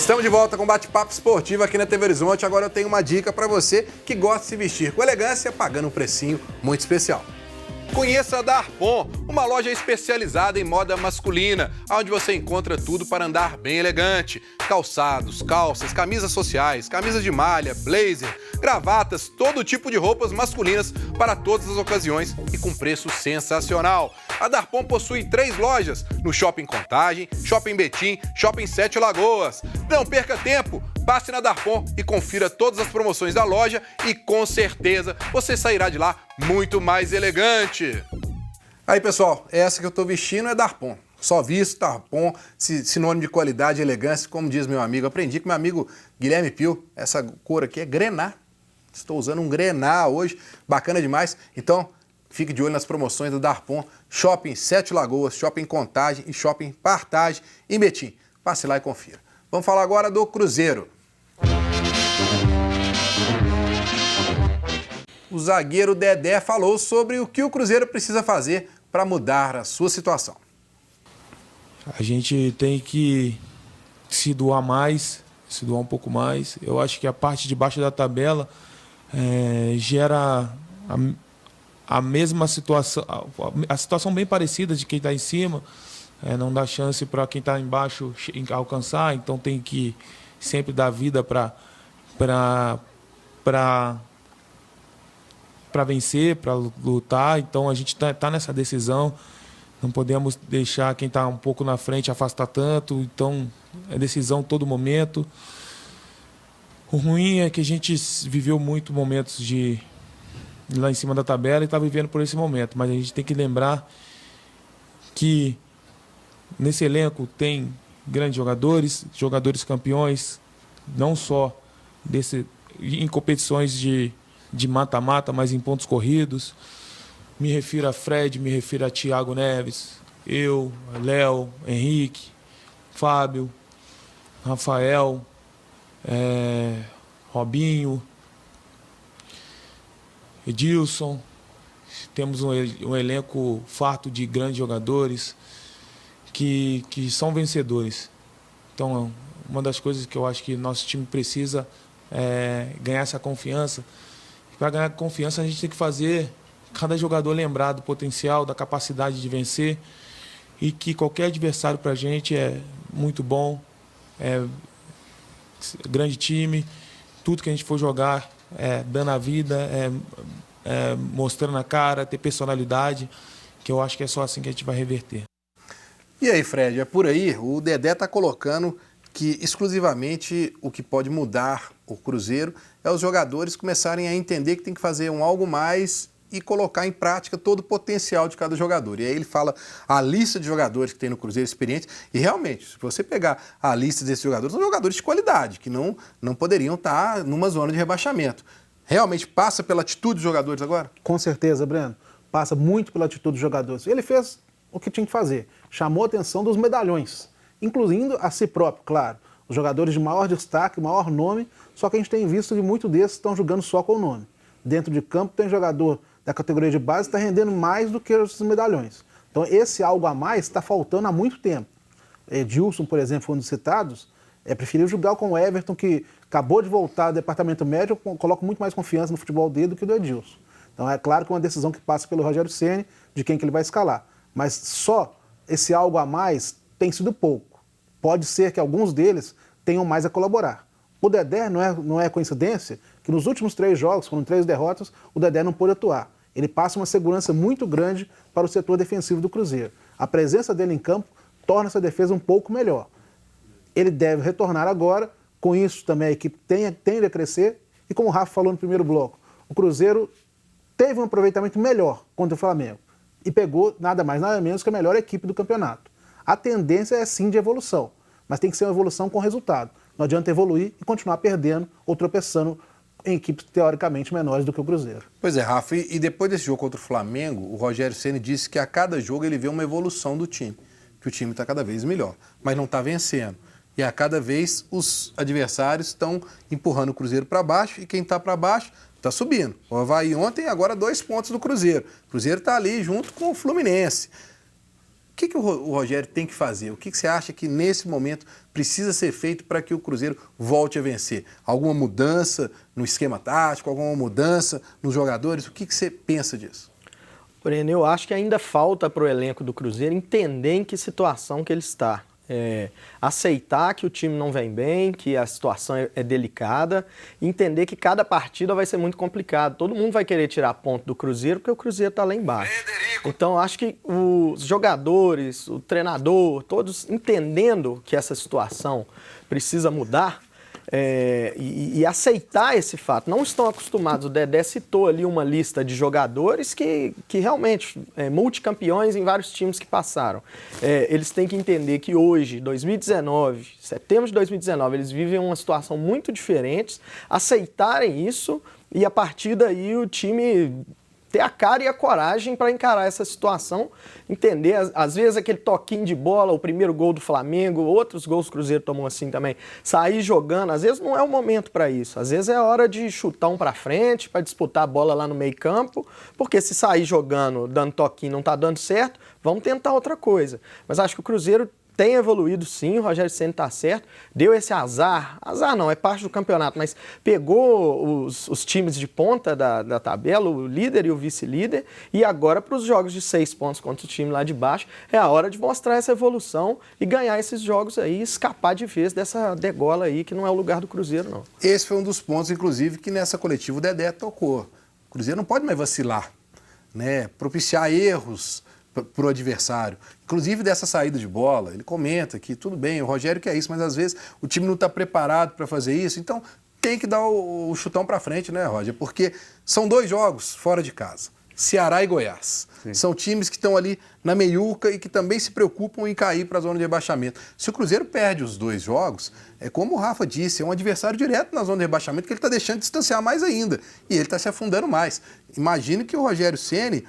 Estamos de volta com um bate-papo esportivo aqui na TV Horizonte. Agora eu tenho uma dica para você que gosta de se vestir com elegância, pagando um precinho muito especial. Conheça a Darpon, uma loja especializada em moda masculina, onde você encontra tudo para andar bem elegante. Calçados, calças, camisas sociais, camisas de malha, blazer, gravatas, todo tipo de roupas masculinas para todas as ocasiões e com preço sensacional. A Darpon possui 3 lojas no Shopping Contagem, Shopping Betim, Shopping Sete Lagoas. Não perca tempo, passe na Darpon e confira todas as promoções da loja e com certeza você sairá de lá muito mais elegante. Aí pessoal, essa que eu estou vestindo é Darpon. Só visto, Darpon, sinônimo de qualidade e elegância, como diz meu amigo. Aprendi com meu amigo Guilherme Pio, essa cor aqui é grená. Estou usando um grená hoje, bacana demais. Então, fique de olho nas promoções do Darpon, Shopping Sete Lagoas, Shopping Contagem e Shopping Partage em Betim. Passe lá e confira. Vamos falar agora do Cruzeiro. O zagueiro Dedé falou sobre o que o Cruzeiro precisa fazer para mudar a sua situação. A gente tem que se doar mais, se doar um pouco mais. Eu acho que a parte de baixo da tabela gera a mesma situação, a situação bem parecida de quem está em cima. Não dá chance para quem está embaixo alcançar, então tem que sempre dar vida para vencer, para lutar. Então a gente está nessa decisão. Não podemos deixar quem está um pouco na frente afastar tanto. Então é decisão todo momento. O ruim é que a gente viveu muito momentos de lá em cima da tabela e está vivendo por esse momento. Mas a gente tem que lembrar que nesse elenco tem grandes jogadores, jogadores campeões, não só em competições de mata-mata, mas em pontos corridos. Me refiro a Fred, me refiro a Thiago Neves, eu, Léo, Henrique, Fábio, Rafael, Robinho, Edilson. Temos um elenco farto de grandes jogadores que são vencedores. Então, uma das coisas que eu acho que nosso time precisa é ganhar essa confiança. Para ganhar confiança, a gente tem que fazer cada jogador lembrar do potencial, da capacidade de vencer, e que qualquer adversário para a gente é muito bom, grande time, tudo que a gente for jogar dando a vida, mostrando a cara, ter personalidade, que eu acho que é só assim que a gente vai reverter. E aí, Fred, é por aí? O Dedé está colocando que exclusivamente o que pode mudar o Cruzeiro é os jogadores começarem a entender que tem que fazer algo mais e colocar em prática todo o potencial de cada jogador. E aí ele fala a lista de jogadores que tem no Cruzeiro experientes, e realmente, se você pegar a lista desses jogadores, são jogadores de qualidade, que não poderiam estar numa zona de rebaixamento. Realmente passa pela atitude dos jogadores agora? Com certeza, Breno. Passa muito pela atitude dos jogadores. Ele fez o que tinha que fazer. Chamou a atenção dos medalhões, incluindo a si próprio, claro. Os jogadores de maior destaque, maior nome, só que a gente tem visto que muitos desses estão jogando só com o nome. Dentro de campo tem jogador da categoria de base que está rendendo mais do que os medalhões. Então esse algo a mais está faltando há muito tempo. Edilson, por exemplo, foi um dos citados. Preferível jogar com o Everton, que acabou de voltar do departamento médio. Eu coloco muito mais confiança no futebol dele do que do Edilson. Então é claro que é uma decisão que passa pelo Rogério Ceni de quem que ele vai escalar. Mas só esse algo a mais tem sido pouco. Pode ser que alguns deles tenham mais a colaborar. O Dedé não é coincidência que nos últimos 3 jogos, foram 3 derrotas, o Dedé não pôde atuar. Ele passa uma segurança muito grande para o setor defensivo do Cruzeiro. A presença dele em campo torna essa defesa um pouco melhor. Ele deve retornar agora, com isso também a equipe tende a crescer, e como o Rafa falou no primeiro bloco, o Cruzeiro teve um aproveitamento melhor contra o Flamengo e pegou nada mais, nada menos que a melhor equipe do campeonato. A tendência é sim de evolução, mas tem que ser uma evolução com resultado. Não adianta evoluir e continuar perdendo ou tropeçando em equipes teoricamente menores do que o Cruzeiro. Pois é, Rafa, e depois desse jogo contra o Flamengo, o Rogério Ceni disse que a cada jogo ele vê uma evolução do time, que o time está cada vez melhor, mas não está vencendo. E a cada vez os adversários estão empurrando o Cruzeiro para baixo, e quem está para baixo está subindo. O Avaí ontem, agora 2 pontos do Cruzeiro. O Cruzeiro está ali junto com o Fluminense. que o Rogério tem que fazer? O que você acha que nesse momento precisa ser feito para que o Cruzeiro volte a vencer? Alguma mudança no esquema tático, alguma mudança nos jogadores? O que você pensa disso? Breno, eu acho que ainda falta para o elenco do Cruzeiro entender em que situação que ele está. Aceitar que o time não vem bem, que a situação é delicada, entender que cada partida vai ser muito complicado. Todo mundo vai querer tirar ponto do Cruzeiro porque o Cruzeiro está lá embaixo. Então, acho que os jogadores, o treinador, todos entendendo que essa situação precisa mudar, e aceitar esse fato. Não estão acostumados. O Dedé citou ali uma lista de jogadores que realmente, multicampeões em vários times que passaram. Eles têm que entender que hoje, 2019, setembro de 2019, eles vivem uma situação muito diferente, aceitarem isso e a partir daí o time ter a cara e a coragem para encarar essa situação, entender, às vezes aquele toquinho de bola, o primeiro gol do Flamengo, outros gols que o Cruzeiro tomou assim também, sair jogando, às vezes não é o momento para isso, às vezes é hora de chutar um para frente, para disputar a bola lá no meio campo, porque se sair jogando, dando toquinho, não está dando certo, vamos tentar outra coisa. Mas acho que o Cruzeiro tem evoluído sim, o Rogério Ceni está certo, deu esse azar não, é parte do campeonato, mas pegou os times de ponta da tabela, o líder e o vice-líder, e agora para os jogos de 6 pontos contra o time lá de baixo, é a hora de mostrar essa evolução e ganhar esses jogos aí, escapar de vez dessa degola aí, que não é o lugar do Cruzeiro, não. Esse foi um dos pontos, inclusive, que nessa coletiva o Dedé tocou. O Cruzeiro não pode mais vacilar, né? Propiciar erros para o adversário, inclusive dessa saída de bola. Ele comenta que tudo bem, o Rogério quer isso, mas às vezes o time não está preparado para fazer isso, então tem que dar o chutão para frente, né, Roger? Porque são 2 jogos fora de casa, Ceará e Goiás. Sim. São times que estão ali na meiuca e que também se preocupam em cair para a zona de rebaixamento. Se o Cruzeiro perde os 2 jogos, é como o Rafa disse, é um adversário direto na zona de rebaixamento que ele está deixando de distanciar mais ainda e ele está se afundando mais. Imagine que o Rogério Ceni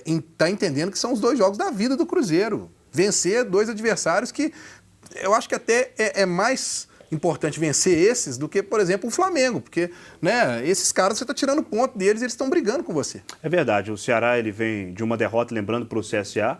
está entendendo que são os 2 jogos da vida do Cruzeiro. Vencer 2 adversários que eu acho que até é mais importante vencer esses do que, por exemplo, o Flamengo, porque, né, esses caras você está tirando ponto deles e eles estão brigando com você. É verdade, o Ceará ele vem de uma derrota, lembrando, para o CSA.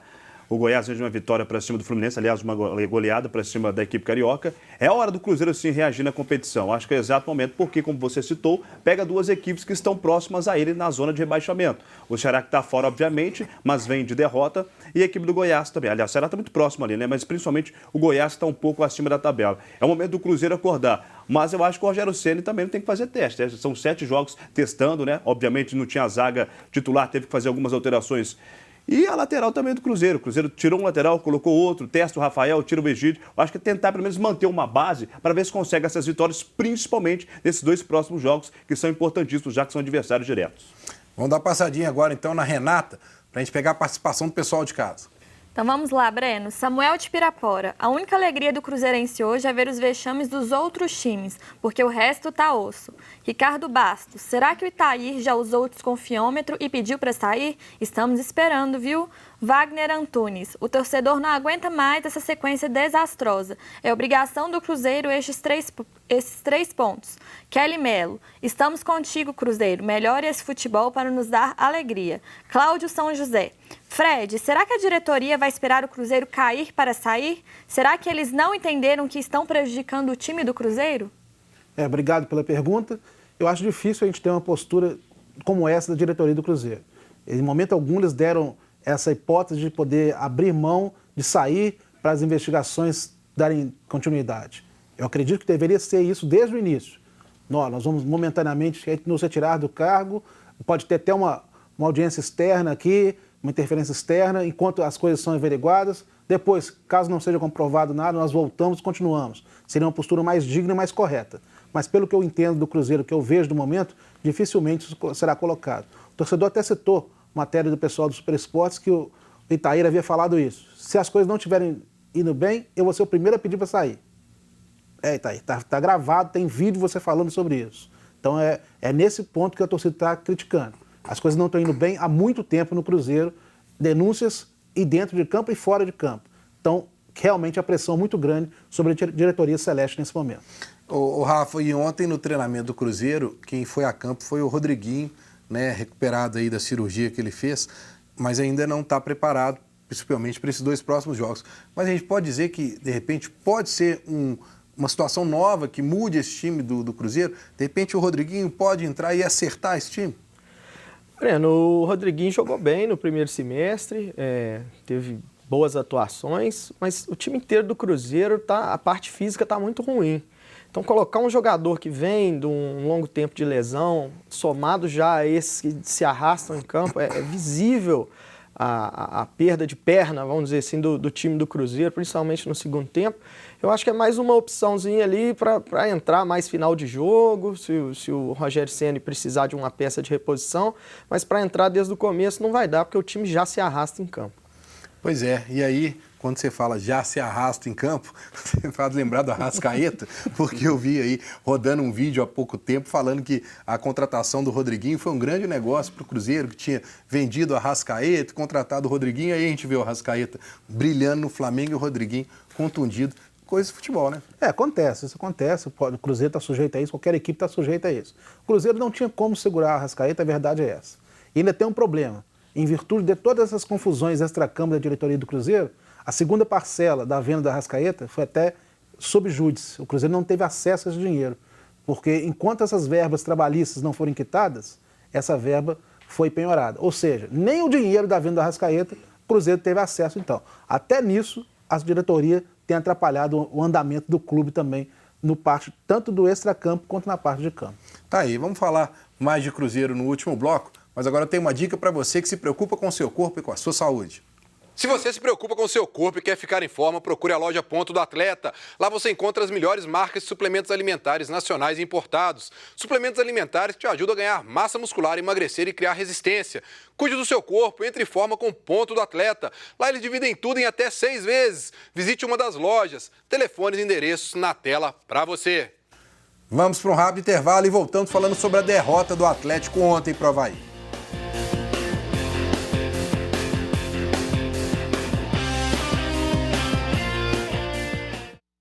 O Goiás vem de uma vitória para cima do Fluminense, aliás, uma goleada para cima da equipe carioca. É hora do Cruzeiro, sim, reagir na competição. Acho que é o exato momento, porque, como você citou, pega 2 equipes que estão próximas a ele na zona de rebaixamento. O Ceará que está fora, obviamente, mas vem de derrota. E a equipe do Goiás também. Aliás, o Ceará está muito próximo ali, né? Mas principalmente o Goiás está um pouco acima da tabela. É o momento do Cruzeiro acordar. Mas eu acho que o Rogério Ceni também não tem que fazer teste. São 7 jogos testando, né? Obviamente não tinha a zaga titular, teve que fazer algumas alterações. E a lateral também do Cruzeiro. O Cruzeiro tirou um lateral, colocou outro, testa o Rafael, tira o Egídio. Eu acho que é tentar pelo menos manter uma base para ver se consegue essas vitórias, principalmente nesses 2 próximos jogos, que são importantíssimos, já que são adversários diretos. Vamos dar uma passadinha agora então na Renata, para a gente pegar a participação do pessoal de casa. Então vamos lá, Breno. Samuel de Pirapora. A única alegria do Cruzeirense hoje é ver os vexames dos outros times, porque o resto tá osso. Ricardo Bastos. Será que o Itair já usou o desconfiômetro e pediu para sair? Estamos esperando, viu? Wagner Antunes. O torcedor não aguenta mais essa sequência desastrosa. É obrigação do Cruzeiro esses três pontos. Kelly Melo. Estamos contigo, Cruzeiro. Melhore esse futebol para nos dar alegria. Cláudio São José. Fred, será que a diretoria vai esperar o Cruzeiro cair para sair? Será que eles não entenderam que estão prejudicando o time do Cruzeiro? Obrigado pela pergunta. Eu acho difícil a gente ter uma postura como essa da diretoria do Cruzeiro. Em momento algum eles deram essa hipótese de poder abrir mão de sair para as investigações darem continuidade. Eu acredito que deveria ser isso desde o início. Nós vamos momentaneamente nos retirar do cargo, pode ter até uma audiência externa aqui, uma interferência externa, enquanto as coisas são averiguadas. Depois, caso não seja comprovado nada, nós voltamos e continuamos. Seria uma postura mais digna e mais correta. Mas pelo que eu entendo do Cruzeiro, que eu vejo no momento, dificilmente isso será colocado. O torcedor até citou matéria do pessoal do Super Esportes que o Itair havia falado isso. Se as coisas não estiverem indo bem, eu vou ser o primeiro a pedir para sair. Itair, tá gravado, tem vídeo você falando sobre isso. Então é nesse ponto que a torcida está criticando. As coisas não estão indo bem há muito tempo no Cruzeiro, denúncias e dentro de campo e fora de campo. Então, realmente a pressão muito grande sobre a diretoria celeste nesse momento. O Rafa, e ontem no treinamento do Cruzeiro, quem foi a campo foi o Rodriguinho, né, recuperado aí da cirurgia que ele fez, mas ainda não está preparado principalmente para esses 2 próximos jogos. Mas a gente pode dizer que, de repente, pode ser uma situação nova que mude esse time do Cruzeiro? De repente o Rodriguinho pode entrar e acertar esse time? Breno, o Rodriguinho jogou bem no primeiro semestre, teve boas atuações, mas o time inteiro do Cruzeiro, a parte física está muito ruim. Então, colocar um jogador que vem de um longo tempo de lesão, somado já a esses que se arrastam em campo, é visível a perda de perna, vamos dizer assim, do time do Cruzeiro, principalmente no segundo tempo. Eu acho que é mais uma opçãozinha ali para entrar mais final de jogo, se o Rogério Ceni precisar de uma peça de reposição, mas para entrar desde o começo não vai dar, porque o time já se arrasta em campo. Pois é, e aí, quando você fala já se arrasta em campo, você faz lembrar do Arrascaeta, porque eu vi aí rodando um vídeo há pouco tempo falando que a contratação do Rodriguinho foi um grande negócio para o Cruzeiro, que tinha vendido o Arrascaeta, contratado o Rodriguinho, aí a gente vê o Arrascaeta brilhando no Flamengo e o Rodriguinho contundido. Coisa de futebol, né? Acontece, isso acontece. O Cruzeiro está sujeito a isso, qualquer equipe está sujeita a isso. O Cruzeiro não tinha como segurar a Arrascaeta, a verdade é essa. E ainda tem um problema. Em virtude de todas essas confusões extra-câmara da diretoria do Cruzeiro, a segunda parcela da venda da Arrascaeta foi até sob júdice. O Cruzeiro não teve acesso a esse dinheiro, porque enquanto essas verbas trabalhistas não forem quitadas, essa verba foi penhorada. Ou seja, nem o dinheiro da venda da Arrascaeta, o Cruzeiro teve acesso então. Até nisso, a diretoria tem atrapalhado o andamento do clube também, no parte tanto do extracampo quanto na parte de campo. Tá aí, vamos falar mais de Cruzeiro no último bloco, mas agora eu tenho uma dica para você que se preocupa com o seu corpo e com a sua saúde. Se você se preocupa com o seu corpo e quer ficar em forma, procure a loja Ponto do Atleta. Lá você encontra as melhores marcas de suplementos alimentares nacionais e importados. Suplementos alimentares que te ajudam a ganhar massa muscular, emagrecer e criar resistência. Cuide do seu corpo, entre em forma com o Ponto do Atleta. Lá eles dividem tudo em até 6 vezes. Visite uma das lojas. Telefones e endereços na tela para você. Vamos para um rápido intervalo e voltamos falando sobre a derrota do Atlético ontem para o Avaí.